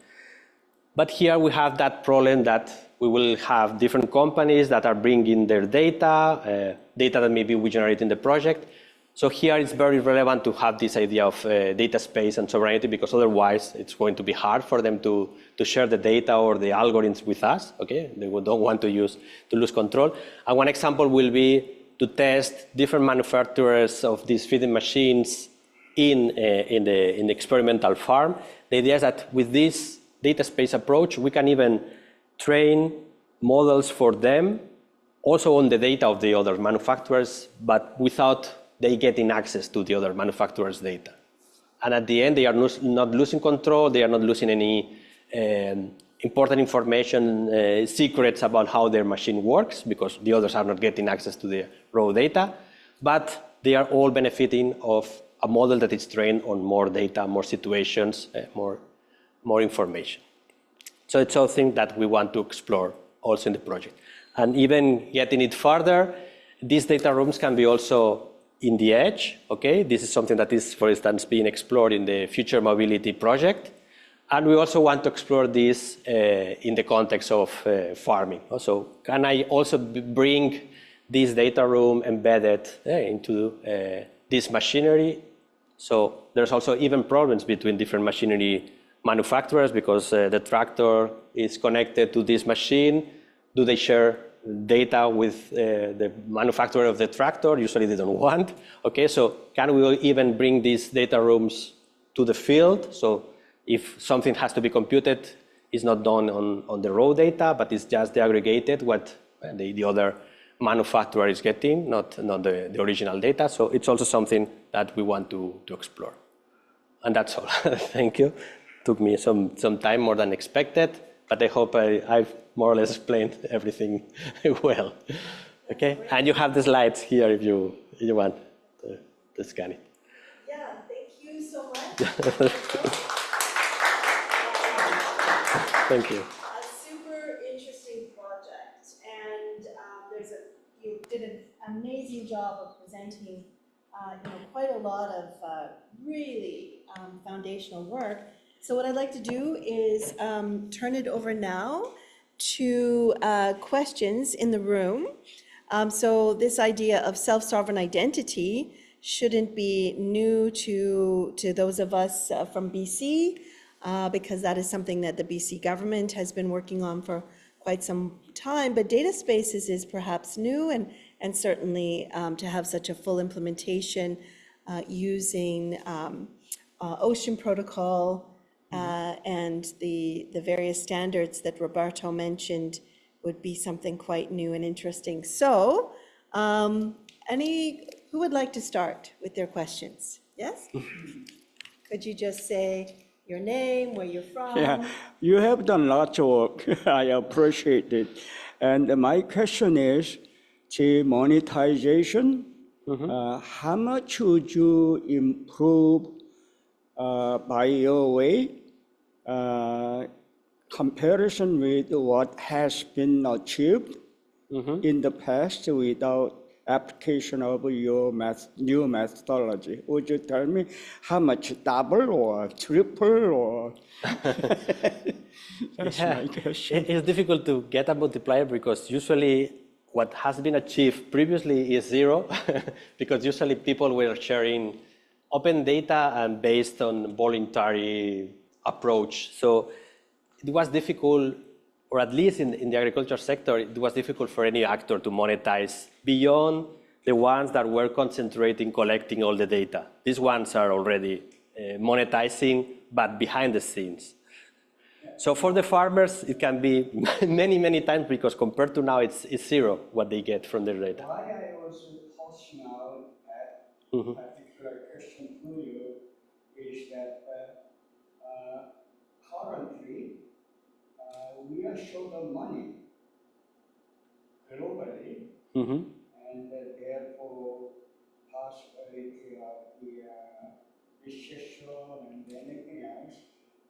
But here we have that problem that we will have different companies that are bringing their data that maybe we generate in the project. So here it's very relevant to have this idea of data space and sovereignty, because otherwise it's going to be hard for them to share the data or the algorithms with us. Okay, they don't want to lose control. And one example will be to test different manufacturers of these feeding machines in the experimental farm. The idea is that with this data space approach, we can even train models for them, also on the data of the other manufacturers, but without they getting access to the other manufacturers' data. And at the end, they are not losing control, they are not losing any important information, secrets about how their machine works, because the others are not getting access to the raw data, but they are all benefiting of a model that is trained on more data, more situations, more information. So it's something that we want to explore also in the project. And even getting it further, these data rooms can be also in the edge, okay? This is something that is, for instance, being explored in the Future Mobility project. And we also want to explore this in the context of farming. Also, can I also bring this data room embedded into this machinery? So there's also even problems between different machinery manufacturers, because the tractor is connected to this machine. Do they share data with the manufacturer of the tractor? Usually they don't want. Okay, so can we even bring these data rooms to the field? So if something has to be computed, it's not done on the raw data, but it's just the aggregated what the other manufacturer is getting, not the original data. So it's also something that we want to explore. And that's all. Thank you. Took me some time, more than expected, but I hope I've more or less explained everything well. Okay, and you have the slides here if you want to scan it. Yeah, thank you so much. Thank you. A super interesting project, and you did an amazing job of presenting quite a lot of really foundational work. So what I'd like to do is turn it over now to questions in the room. So this idea of self-sovereign identity shouldn't be new to those of us from BC, because that is something that the BC government has been working on for quite some time. But data spaces is perhaps new, and certainly to have such a full implementation using Ocean Protocol, and the various standards that Roberto mentioned would be something quite new and interesting. So, who would like to start with their questions? Yes? Could you just say your name, where you're from? Yeah, you have done lots of work. I appreciate it. And my question is, the monetization how much would you improve by your way comparison with what has been achieved in the past without application of your new methodology? Would you tell me how much double or triple or? That's my question. It's difficult to get a multiplier because usually what has been achieved previously is zero because usually people were sharing open data and based on voluntary approach. So it was difficult, or at least in the agriculture sector, it was difficult for any actor to monetize beyond the ones that were concentrating, collecting all the data. These ones are already monetizing, but behind the scenes. So for the farmers, it can be many, many times because compared to now, it's zero what they get from their data. Why I was tossing out that particular question to you is that currently we are short of money globally, and therefore possibility of the recession and anything else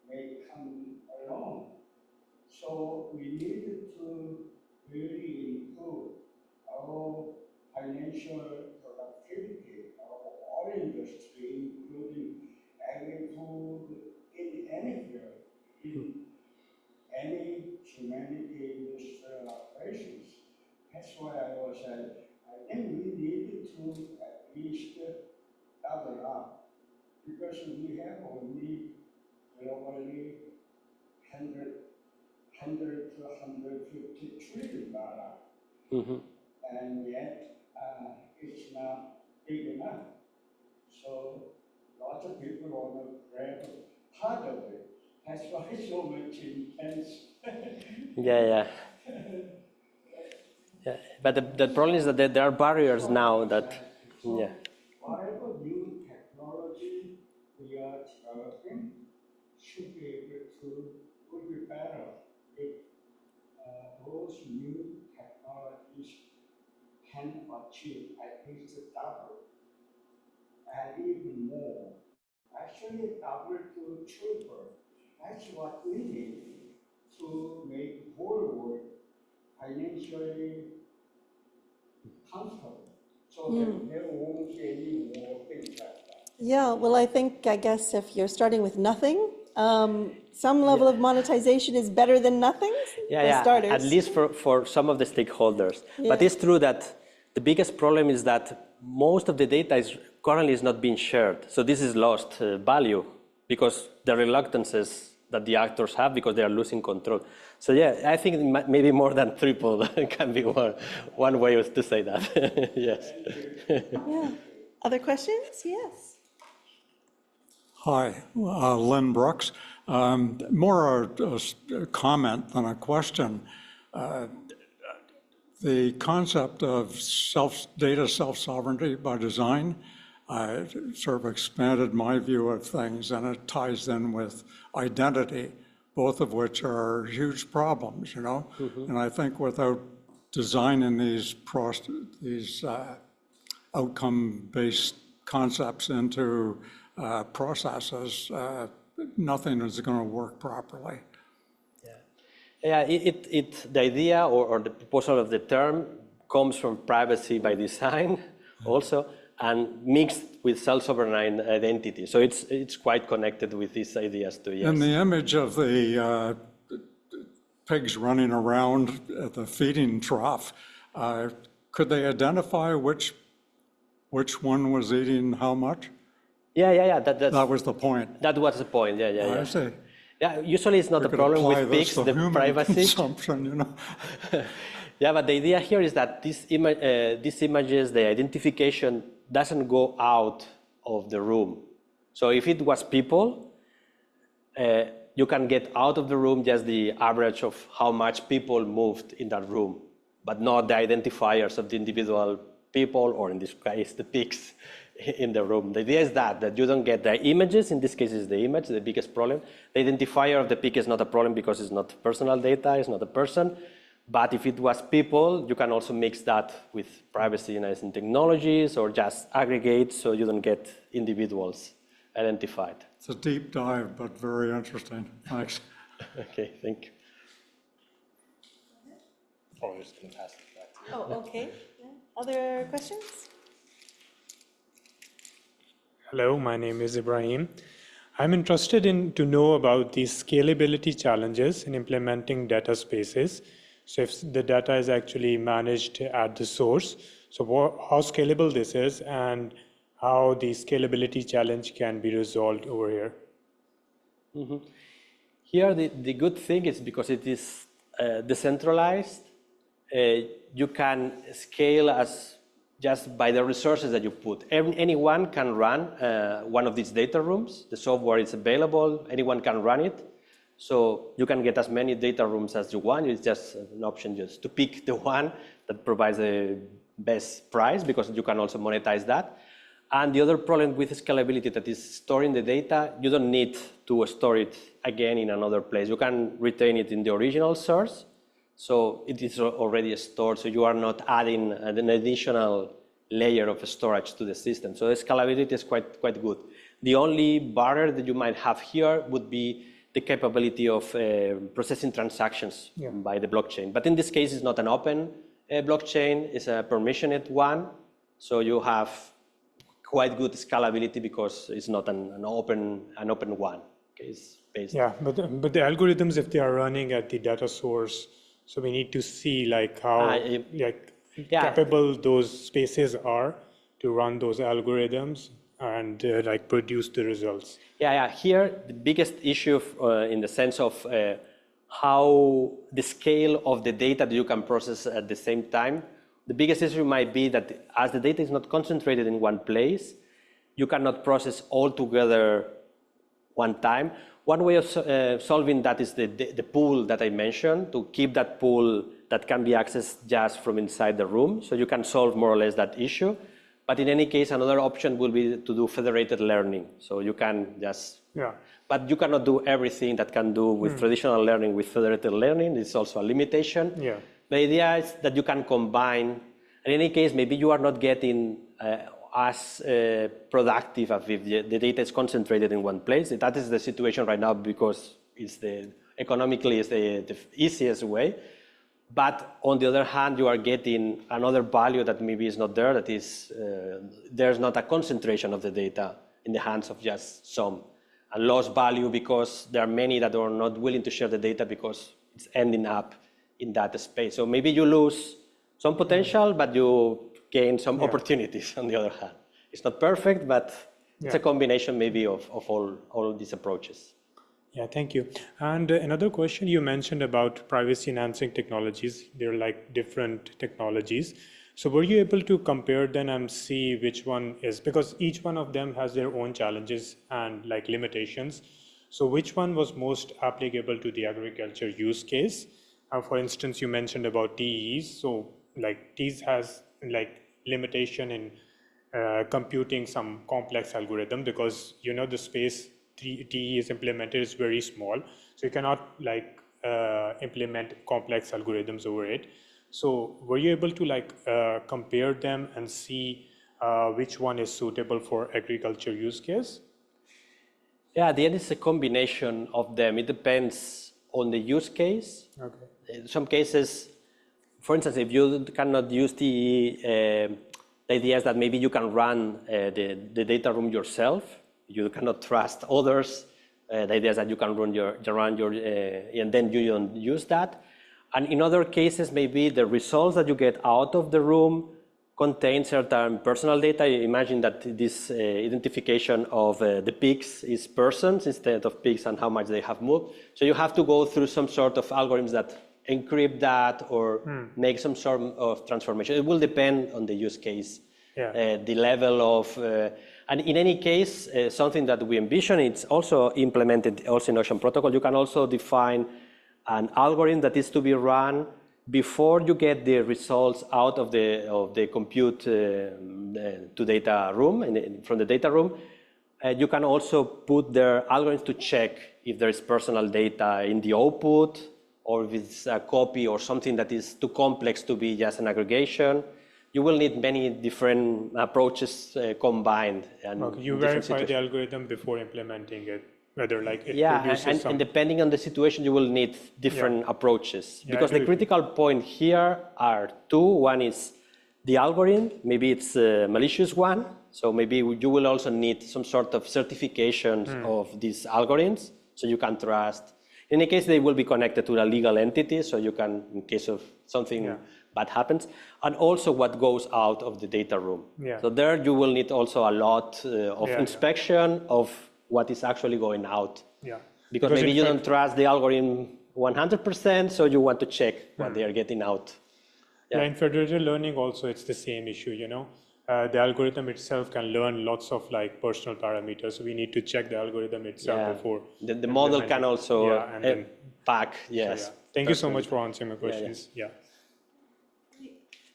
may come along. So we needed to really improve our financial productivity of all industry, including agri-food, in any field, in any humanity industrial operations. That's why I think we needed to at least double up, because we have only globally 100 to 150 trillion dollars, and yet it's not big enough. So lots of people want to grab part of it. That's why it's so much intense. Yeah. But the problem is that there are barriers now that, yeah. Whatever new technology we are developing should be able to, would be better if those new technologies can achieve at least double and even more. Actually, double to triple. That's what we need to make the whole world financially comfortable, so that there won't be any more things like that. Yeah, well, I guess if you're starting with nothing, some level of monetization is better than nothing for starters. At least for some of the stakeholders. Yeah. But it's true that the biggest problem is that most of the data currently is not being shared. So this is lost value because the reluctances that the actors have because they are losing control. So yeah, I think maybe more than triple can be one way to say that. Yes. Yeah. Other questions? Yes. Hi, Lynn Brooks. More a comment than a question. The concept of data self-sovereignty by design sort of expanded my view of things, and it ties in with identity, both of which are huge problems, you know? And I think without designing these outcome-based concepts into processes, nothing is going to work properly. Yeah, the idea or the proposal of the term comes from privacy by design also, and mixed with self-sovereign identity. So it's quite connected with these ideas too, yes. And the image of the pigs running around at the feeding trough, could they identify which one was eating how much? Yeah. That was the point. That was the point, yeah. I see. Yeah, usually it's not a problem with pigs, the privacy. Consumption, you know. Yeah, but the idea here is that these images, the identification doesn't go out of the room. So if it was people, you can get out of the room just the average of how much people moved in that room, but not the identifiers of the individual people, or in this case, the pigs in the room. The idea is that you don't get the images. In this case, is the image the biggest problem. The identifier of the pig is not a problem because it's not personal data, it's not a person, But if it was people, you can also mix that with privacy enhancing technologies or just aggregate so you don't get individuals identified. It's a deep dive, but very interesting. Thanks. Okay, thank you. Oh, just going to pass it back to you. Oh, okay. Yeah. Other questions? Hello, my name is Ibrahim. I'm interested to know about the scalability challenges in implementing data spaces. So if the data is actually managed at the source, so how scalable this is and how the scalability challenge can be resolved over here. Mm-hmm. Here, the good thing is because it is decentralized, you can scale as just by the resources that you put. Anyone can run one of these data rooms. The software is available, anyone can run it. So you can get as many data rooms as you want. It's just an option just to pick the one that provides the best price because you can also monetize that. And the other problem with scalability that is storing the data, you don't need to store it again in another place. You can retain it in the original source. So it is already stored, so you are not adding an additional layer of storage to the system. So the scalability is quite good. The only barrier that you might have here would be the capability of processing transactions by the blockchain. But in this case, it's not an open blockchain, it's a permissioned one. So you have quite good scalability because it's not an open one. Okay, it's based. Yeah, but the algorithms, if they are running at the data source, so we need to see like how capable those spaces are to run those algorithms and like produce the results. Yeah. Here, the biggest issue in the sense of how the scale of the data that you can process at the same time, the biggest issue might be that as the data is not concentrated in one place, you cannot process all together one time. One way of solving that is the pool that I mentioned, to keep that pool that can be accessed just from inside the room. So you can solve more or less that issue. But in any case, another option will be to do federated learning. So you can just, but you cannot do everything that can do with traditional learning with federated learning. It's also a limitation. Yeah. The idea is that you can combine. In any case, maybe you are not getting as productive as if the data is concentrated in one place. That is the situation right now because it's economically it's the easiest way. But on the other hand, you are getting another value that maybe is not there. That is, there's not a concentration of the data in the hands of just some. A lost value because there are many that are not willing to share the data because it's ending up in that space. So maybe you lose some potential, but you gain some opportunities on the other hand. It's not perfect, but it's a combination maybe of all these approaches. Yeah, thank you. And another question you mentioned about privacy enhancing technologies. They're like different technologies. So were you able to compare them and see which one is, because each one of them has their own challenges and like limitations. So which one was most applicable to the agriculture use case? For instance, you mentioned about TEs. So like TEs has like limitation in computing some complex algorithm because the space TE is implemented is very small, so you cannot like implement complex algorithms over it. So were you able to like compare them and see which one is suitable for agriculture use case? Yeah, at the end it's a combination of them. It depends on the use case. Okay. In some cases, for instance, if you cannot use TE, the idea is that maybe you can run the data room yourself. You cannot trust others. The idea is that you can run your and then you don't use that. And in other cases, maybe the results that you get out of the room contain certain personal data. Imagine that this identification of the pigs is persons instead of pigs and how much they have moved. So you have to go through some sort of algorithms that encrypt that or make some sort of transformation. It will depend on the use case, the level of, and in any case, something that we envision, it's also implemented also in Ocean Protocol. You can also define an algorithm that is to be run before you get the results out of the compute to data room, and from the data room. You can also put their algorithms to check if there is personal data in the output, or if it's a copy or something that is too complex to be just an aggregation, you will need many different approaches combined. And Okay, you verify the algorithm before implementing it, whether like it produces and depending on the situation, you will need different approaches. Because the critical point here are two. One is the algorithm, maybe it's a malicious one. So maybe you will also need some sort of certification of these algorithms so you can trust. In any case, they will be connected to a legal entity, so you can, in case of something bad happens, and also what goes out of the data room. So there you will need also a lot of inspection of what is actually going out. Because maybe you don't trust the algorithm 100%, so you want to check what they are getting out. In federated learning also, it's the same issue, you know. The algorithm itself can learn lots of like personal parameters. So we need to check the algorithm itself before. The model can also pack, So, Thank you so much for answering my questions.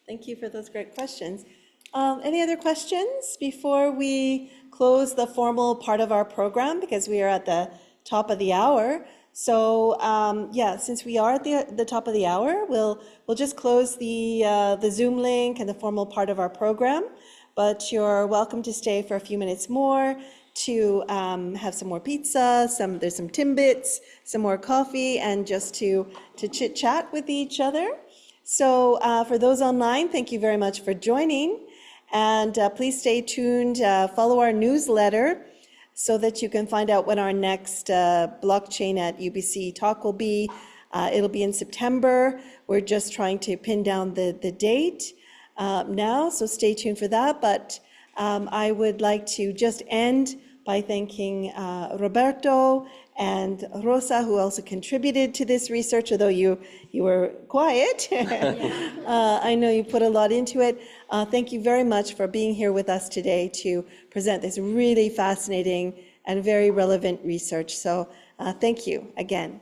Thank you for those great questions. Any other questions before we close the formal part of our program, because we are at the top of the hour? So since we are at the top of the hour, we'll just close the Zoom link and the formal part of our program. But you're welcome to stay for a few minutes more to have some more pizza. There's some Timbits, some more coffee, and just to chit chat with each other. So for those online, thank you very much for joining, and please stay tuned. Follow our newsletter, so that you can find out when our next blockchain at UBC talk will be. It'll be in September. We're just trying to pin down the date now, so stay tuned for that. But I would like to just end by thanking Roberto and Rosa, who also contributed to this research, although you were quiet. I know you put a lot into it. Thank you very much for being here with us today to present this really fascinating and very relevant research. So thank you again.